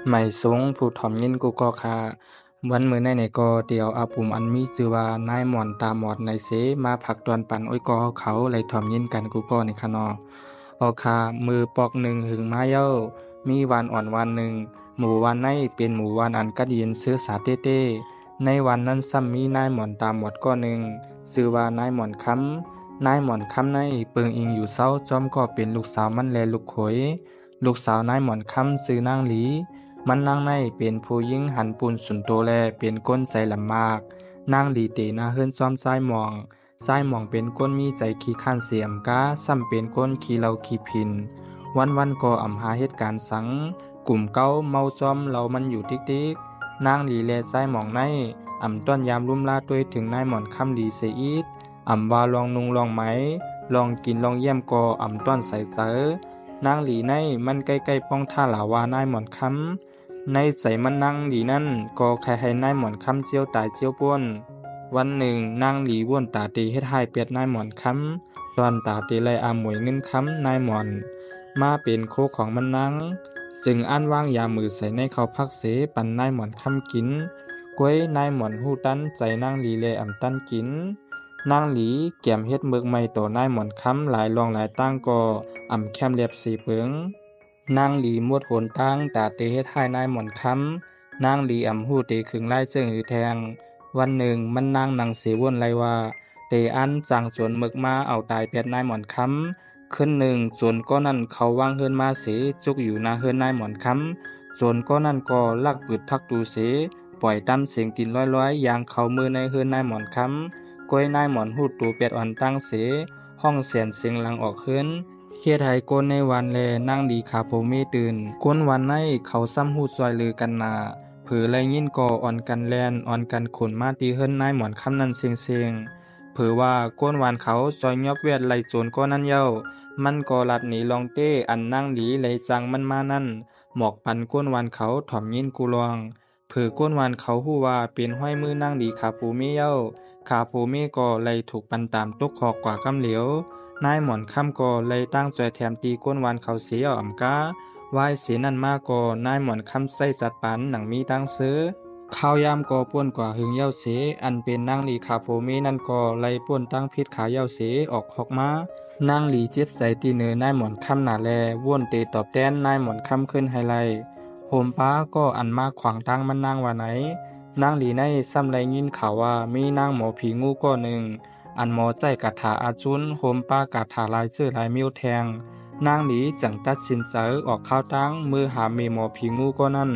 ไม่สูงผู้ถ่อมยินกูก็คาวันมื้อในก็เตียวอาปุ่มอันมีชื่อว่านายหม่อนตาหมอดในเสมาผักตอนปันอ้อยกอเขาเลยถ่อมยินกันกูก็ในคะนอออคามือปอกหนึ่งหึงมาเย้ามีวันอ่อนวันหนึ่งหมู่วันในเป็นหมู่วันอันกัดยินซื้อสาเต้เต้ในวันนั้นซ้ำมีนายหม่อนตาหมอดก็หนึ่งชื่อว่านายหม่อนค้ำนายหม่อนค้ำในเปิงอิงอยู่เศร้าจอมก็เป็นลูกสาวมันแลลูกเขยลูกสาวนายหม่อนค้ำชื่อนางหลีมันนางในเป็นผู้หญิงหันปูนสุนโตแลเป็นก้นใสลำมากนางหลีเตนาเฮิรนซ้อมซ้ายมองซ้ายมองเป็นก้นมีใจขี้ข้านเสียมก้าซ้ำเป็นก้นขี้เหลาขี้พินวันก็อำหาเหตุการณ์สังกลุ่มเก้าเมาซ้อมเรามันอยู่ติ๊กนางหลีแลซ้ายมองในต้อนยามลุ่มลาด้วยถึงนายหม่อนคำหลีเสียอีดว่าลองนุงลองไหมลองกินลองเยี่ยมก็ต้อนใส่เจอนางหลีในมันใกล้ๆป้องท่าหลาวานายหม่อนคำในใส่มันนั่งหลีนั่นก็ใครให้นายหม่อนคำเจียวตายเจียวป้วนวันหนึ่งนางหลีว่นตาตีเฮ็ดให้เปียดนายหม่อนคำตอนตาตีไลอาหมวยเงินคำนายหม่อนมาเป็นโคของมันนั่งจึงอันวางยามือใส่ในเขาพักเสปันนายหม่อนคำกินก้วยนายหม่อนหูตันใจนางหลีเลตันกินนางหลีแก้มเฮ็ดเมือกไม่ต่อนายหม่อนคำหลายรองหลายตั้งก็แคมเล็บสีเปิงนางหลีมวดโหนตั้งตาเตเฮ็ดให้นายหม่อนคำนางหลีหูเตขึงไล่เสื่องหือแทงวันหนึ่งมันนางเสวนไรว่าเตอันจังสวนเมึกมาเอาตายเปียดนายหม่อนคำขึ้นหนึ่งส่วนก็นั่นเขาวางเฮินมาเสจุกอยู่นาเฮินนายหม่อนคำส่วนก็นั่นก็ลักปืดพักตูเสปล่อยตามเสียงตินร้อยอย่างเขามือในเฮินนายหม่อนคำก้อยนายหม่อนหูตูเปียดอ่อนตั้งเสห้องเสียนเสียงหลังออกเฮินเฮ็ดให้ก้นในวันแลนั่งดีขาโพเมตื่นก้นวันในเขาซ้ำหูซอยลือกันนาเผือไรยินก่ออ่อนกันแลนอ่อนกันขนมาตีเฮินนายหม่อนคำนั้นเสียงเผือว่าก้นวันเขาซอยยอบเวียดไหลโจรก็นั่นเย้ามันก็ลัดหนีลองเต้อันนั่งดีไหลจังมันมานั่นหมอกปันก้นวันเขาถ่อมยินกูลองเผือก้นวันเขาหู้ว่าเป็นห้อยมือนั่งดีขาปูเมเย้าขาปูเมก็เลยถูกปันตามตกคอกกว่ากำเหลียวนายหม่อนค่ำก็เลยตั้งใจแถมตีก้นวันเขาเสียกาวายเสียนั่นมากก็นายหม่อนค่ำใส่จัดปันหนังมีตั้งซื้อข้าวยามก็ป่วนกว่าหึงเย้าเสอันเป็นนางหลีขาโพเมนั่นก็เลยป่วนตั้งพิษขาเย้าเสออกหอกมานางหลีเจ็บใส่ตีเนือนายหม่อนค่ำหนาแลว่นเตตอบแต้นนายหม่อนค่ำขึ้นไฮไลโหมป้าก็อันมากขวางตั้งมันนางว่าไหนนางหลีในซ้ำไรยินข่าวว่ามีนางหมอผีงูก็หนึ่งอันหมอใจกาถาอาจุนโฮมป้ากาถาลายชื่อลายมิวแทงนางหลีจังตัดสินใจออกข้าวตั้งมือหาเมหมอผีงูก็นั่น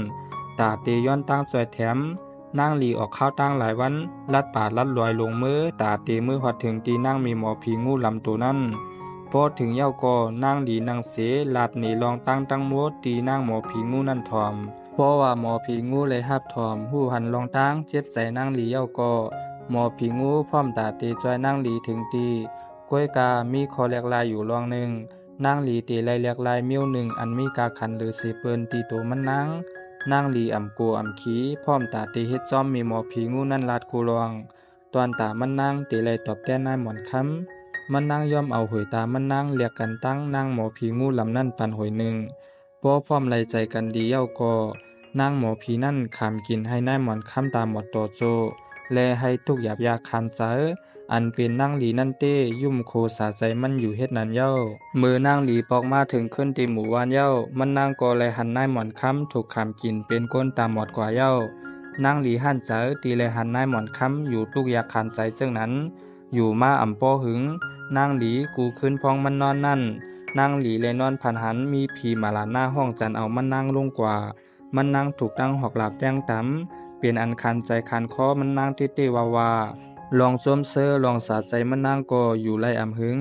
ตาเตย้อนตั้งสวยแถมนางหลีออกข้าวตั้งหลายวันลัดป่าลัดลอยลงมือตาเตมือหอดถึงตีนางมีหมอผีงูลำตัวนั่นพอถึงเย้าก็นางหลีนางเสลาดหนีลองตั้งโมดตีนางหมอผีงูนั่นถอมเพราะว่าหมอผีงูเลยหับถอมหูหันลองตั้งเจ็บใจนางหลีเย้าก็หมอผีงูพร้อมตาเตจอยนางหลีถึงตีก้วยกามีคอแหลกลายอยู่รองหนึ่งนางหลีตีไลแหลกลายมิ้วหนึ่งอันมีกาขันหรือสีเปินตีโตมันนางหลีกูขีพร้อมตาเตเฮ็ดซ้อมมีหมอผีงูนั่นลาดกูรองตอนตามันนางตีไลตอบแต้นนายหมอนค้ำมันนางยอมเอาหวยตามันนางเรียกกันตั้งนางหมอผีงูลำนั่นปันหวยหนึ่งพอพร้อมไลใจกันดีเย้าก็นางหมอผีนั่นขามกินให้นายหมอนค้ำตามหมดโตโจและให้ทุกหยาบยาคันเจออันเป็นนางหลีนั่นเต้ยุ่มโคสาใจมันอยู่เฮ็ดนั้นเย้ามือนางหลีปอกมาถึงขึ้นตีหมู่วานเย้ามันนางก็เลยหันนายหมอนค้ำถูกขามกินเป็นก้นตามหมดกว่าเย้านางหลีหันเจอตีเลยหันนายหมอนค้ำอยู่ทุกยาคันใจเจ้านั้นอยู่มาป้อหึงนางหลีกูขึ้นพองมันนอนนั่นนางหลีเลยนอนผันหันมีผีมาลาหน้าห้องจันเอามันนางลงกว่ามันนางถูกตั้งหอกหลับแจ้งตำเป็นอันคันใจคันคอมันนางติเตวาลองส้มเซอลองสาใจมันนางก็อยู่ไล่หึง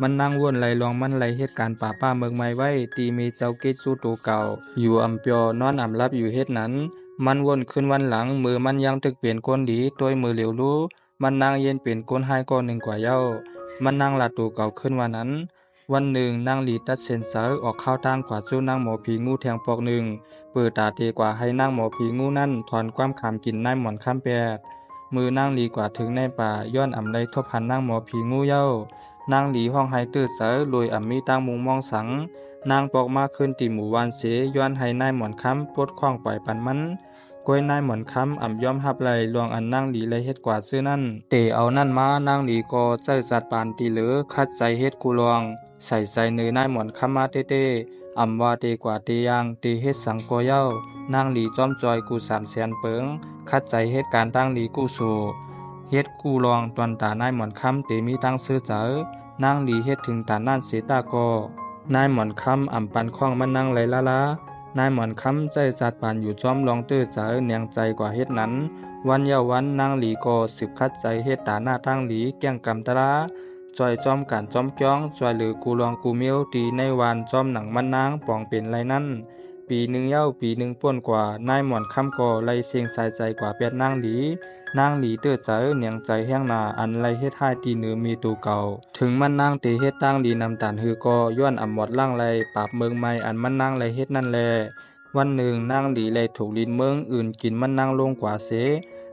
มันนางวนไล่ลองมันไล่เหตุการณ์ป้าเมืองไม้ไว้ตีมีเจ้าเกตสู้ตัวเก่าอยู่เปียวนอนรับอยู่เฮ็ดนั้นมันวนขึ้นวันหลังมือมันยังตึกเปลี่ยนก้นดีตัวมือเหลียวรู้มันนางเย็นเปลี่ยนก้นให้ก้อนหนึ่งกว่าเย้ามันนางลาตัวเก่าขึ้นวันนั้นวันหนึ่งนางหลีตัดเส้นสายออกข้าวตั้งกว่าสู้นางหมอผีงูแทงปอกหนึ่งเปิดตาเตกว่าให้นางหมอผีงูนั่นถอนความขามกินนายหมอนข้ามแปดมือนางหลีกว่าถึงในป่าย้อนไรทบหันนางหมอผีงูเย้านางหลีห้องไห้ตื้อเสยลุยมีตั้งมุงมองสัง นางปอกมาขึ้นตีหมู่วานเสย้อนให้นายหมอนค้ำปลดข้องปล่อยปันมันก้อยนายหมอนค้ำยอมรับไหลลวงอันนางหลีเลยเฮ็ดกว่าซื้อนั่นเตเอานั่นมานางหลีก็ใจจัดปานตีเหลือคัดใจเฮ็ดกูลวงใส่ใจเนื้อนายหมอนค้ำมาเต้ว่าเตกว่าเตยางเตเฮ็ดสังก็เย้านางหลีจอมจอยกู300,000เปิงคัดใจเฮ็ดการตั้งหลีกูสู่เฮ็ดกูลองตวนตานายหมอนค้ำเตมีตั้งซื้อเจอนางหลีเฮ็ดถึงตานั่นเสตาก็นายหมอนค้ำปันข้องมันนั่งไหลละนายหมอนค้ำใจจัดปานอยู่จอมลองตื้อเจอเนียงใจกว่าเฮ็ดนั้นวันเยาวันนางหลีก็สืบคัดใจเฮ็ดตาหน้าตั้งหลีแก้งกำตะลาจอยจอมการจอมจ้องจอยหรือกูลองกูเมียวตีในวานจอมหนังมันนางปองเป็นไรนั่นปีหนึ่งเย้าปีหนึ่งป่วนกว่านายหมอนค้ำก็ไล่เสียงสายใจกว่าเป็ดนางหลีเตื้อเจอเนียงใจแห้งหนาอันไล่เฮ็ดให้ตีเนือมีตูเก่าถึงมันนางเตเฮ็ดตั้งหลีนำตาลฮือก็ย้อนหมดล่างไล่ปราบเมืองใหม่อันมันนางไล่เฮ็ดนั่นแลวันหนึ่งนางหลีไล่ถูกลินเมืองอื่นกินมันนางลงกว่าเส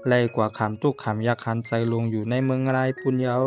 ไล่กว่าขามตุกขามยักหันใจลงอยู่ในเมืองไรปุญเยา